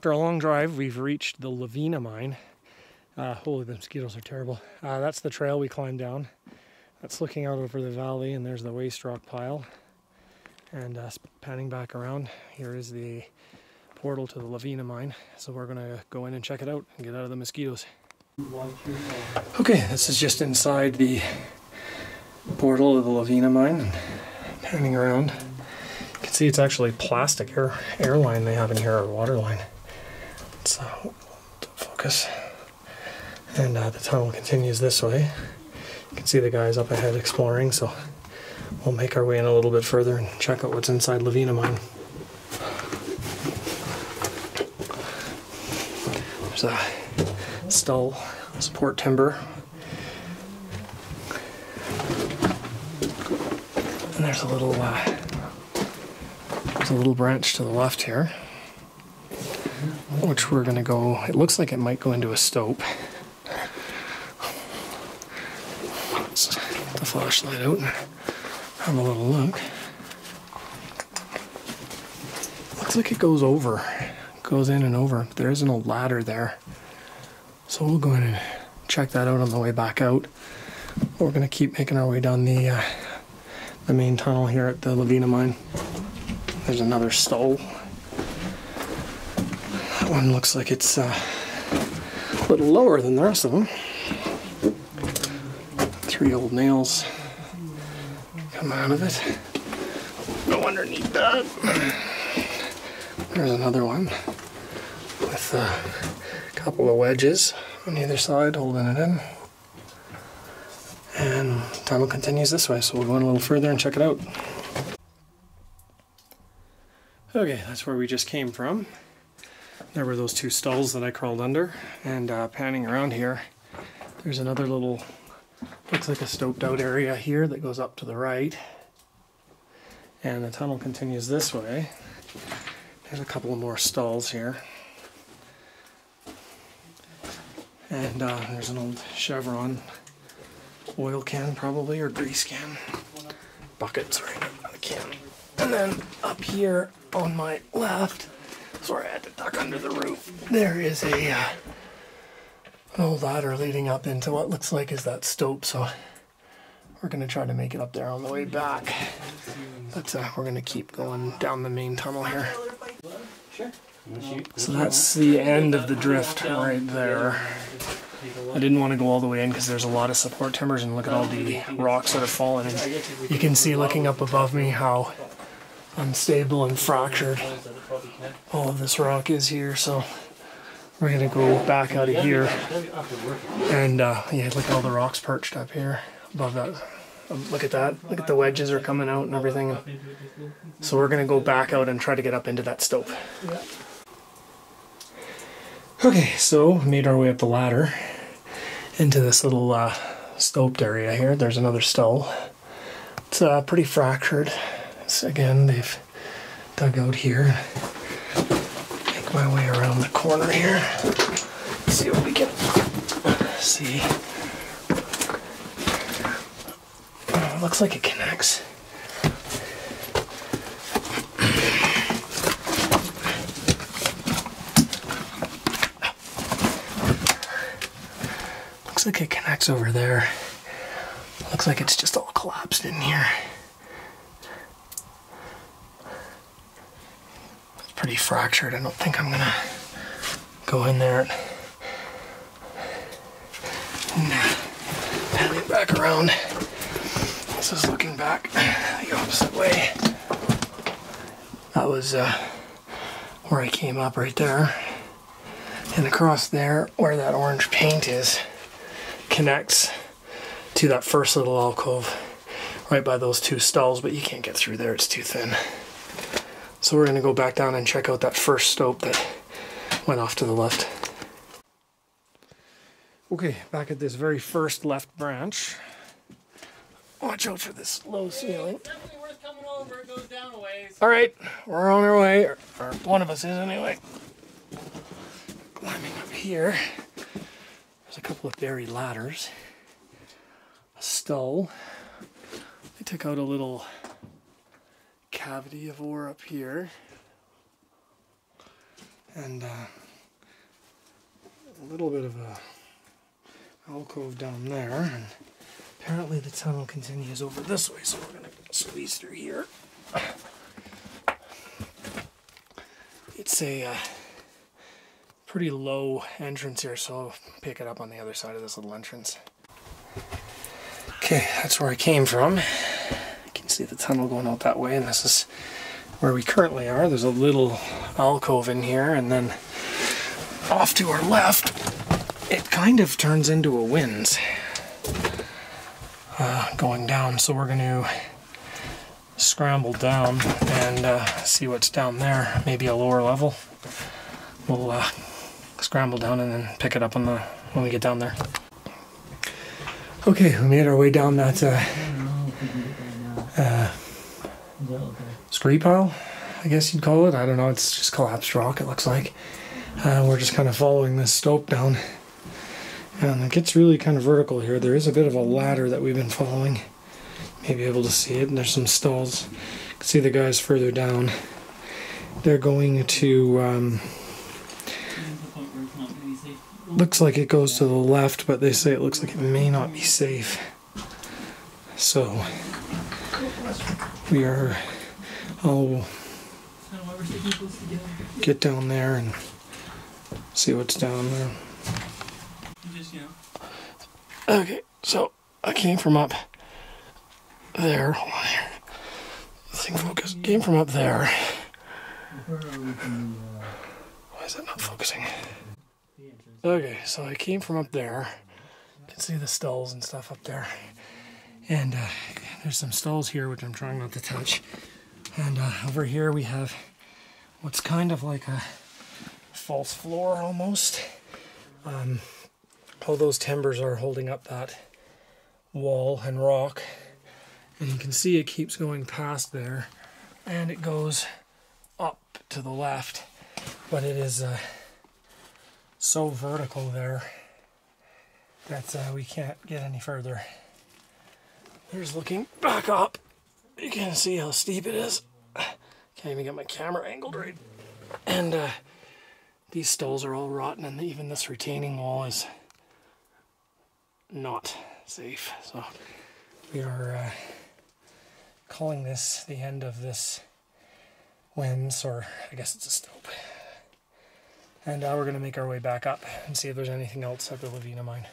after a long drive, we've reached the Lavina Mine. Holy, the mosquitoes are terrible. That's the trail we climbed down. That's looking out over the valley, and there's the waste rock pile. And panning back around, here is the portal to the Lavina Mine. So we're gonna go in and check it out and get out of the mosquitoes. Okay, this is just inside the portal of the Lavina Mine. Panning around. You can see it's actually plastic air line they have in here, or water line. It's focus. And the tunnel continues this way. You can see the guys up ahead exploring, so we'll make our way in a little bit further and check out what's inside Lavina Mine. There's a stall, support timber. And there's a little branch to the left here, which we're gonna go, it looks like it might go into a stope. Let's get the flashlight out and have a little look. Looks like it goes over, goes in and over. There isn't a ladder there. So we'll go in and check that out on the way back out. We're gonna keep making our way down the main tunnel here at the Lavina Mine. There's another stall. That one looks like it's a little lower than the rest of them. 3 old nails come out of it. Go underneath that. There's another one with a couple of wedges on either side holding it in. And the tunnel continues this way, so we'll go in a little further and check it out. Okay, that's where we just came from. There were those 2 stalls that I crawled under, and panning around here, there's another little, looks like a stoped out area here that goes up to the right. And the tunnel continues this way. There's a couple of more stalls here. And there's an old Chevron oil can probably, or grease can. Buckets right in the can. And then up here on my left, sorry I had to duck under the roof, there is an old ladder leading up into what looks like is that stope, so we're going to try to make it up there on the way back. But we're going to keep going down the main tunnel here. So that's the end of the drift right there. I didn't want to go all the way in because there's a lot of support timbers, and look at all the rocks that have fallen. And you can see looking up above me how unstable and fractured all of this rock is here. So we're going to go back out of here. And yeah, look at all the rocks perched up here above that. Look at that. Look at the wedges are coming out and everything. So we're going to go back out and try to get up into that stope. Okay, so made our way up the ladder into this little stoped area here. There's another stall. It's pretty fractured. So again, they've dug out here. Make my way around the corner here. See what we can see. Looks like it connects. Looks like it connects over there. Looks like it's just all collapsed in here. It's pretty fractured. I don't think I'm gonna go in there and pan it back around. This is looking back the opposite way. That was where I came up right there. And across there, where that orange paint is, connects to that first little alcove right by those 2 stalls, but you can't get through there, it's too thin. So we're going to go back down and check out that first stope that went off to the left. Okay, back at this very first left branch. Watch out for this low ceiling. Definitely worth coming over, it goes down a ways. Alright, we're on our way, or one of us is anyway. Climbing up here. There's a couple of buried ladders. A stall. They took out a little cavity of ore up here. and a little bit of a alcove down there, and apparently the tunnel continues over this way, so we're going to squeeze through here. It's a pretty low entrance here, so I'll pick it up on the other side of this little entrance. Okay, that's where I came from. You can see the tunnel going out that way, and this is where we currently are. There's a little alcove in here, and then off to our left, it kind of turns into a winze going down. So we're going to scramble down and see what's down there. Maybe a lower level. We'll scramble down and then pick it up on when we get down there. Okay, we made our way down that scree pile, I guess you'd call it. I don't know, it's just collapsed rock, it looks like. We're just kind of following this slope down. And it gets really kind of vertical here. There is a bit of a ladder that we've been following. Maybe able to see it, and there's some stalls. You can see the guys further down. They're going to, looks like it goes to the left, but they say it looks like it may not be safe. So, I'll get down there and see what's down there. Okay, so I came from up there. Hold on here. This thing focus. Came from up there. Why is that not focusing? Okay, so I came from up there. You can see the stalls and stuff up there. And there's some stalls here which I'm trying not to touch. And over here we have what's kind of like a false floor almost. All those timbers are holding up that wall and rock. And you can see it keeps going past there. And it goes up to the left. But it is so vertical there that we can't get any further. Here's looking back up. You can see how steep it is. Can't even get my camera angled right. And these stalls are all rotten, and even this retaining wall is not safe. So we are calling this the end of this winze, or I guess it's a stope. And we're going to make our way back up and see if there's anything else at the Lavina mine.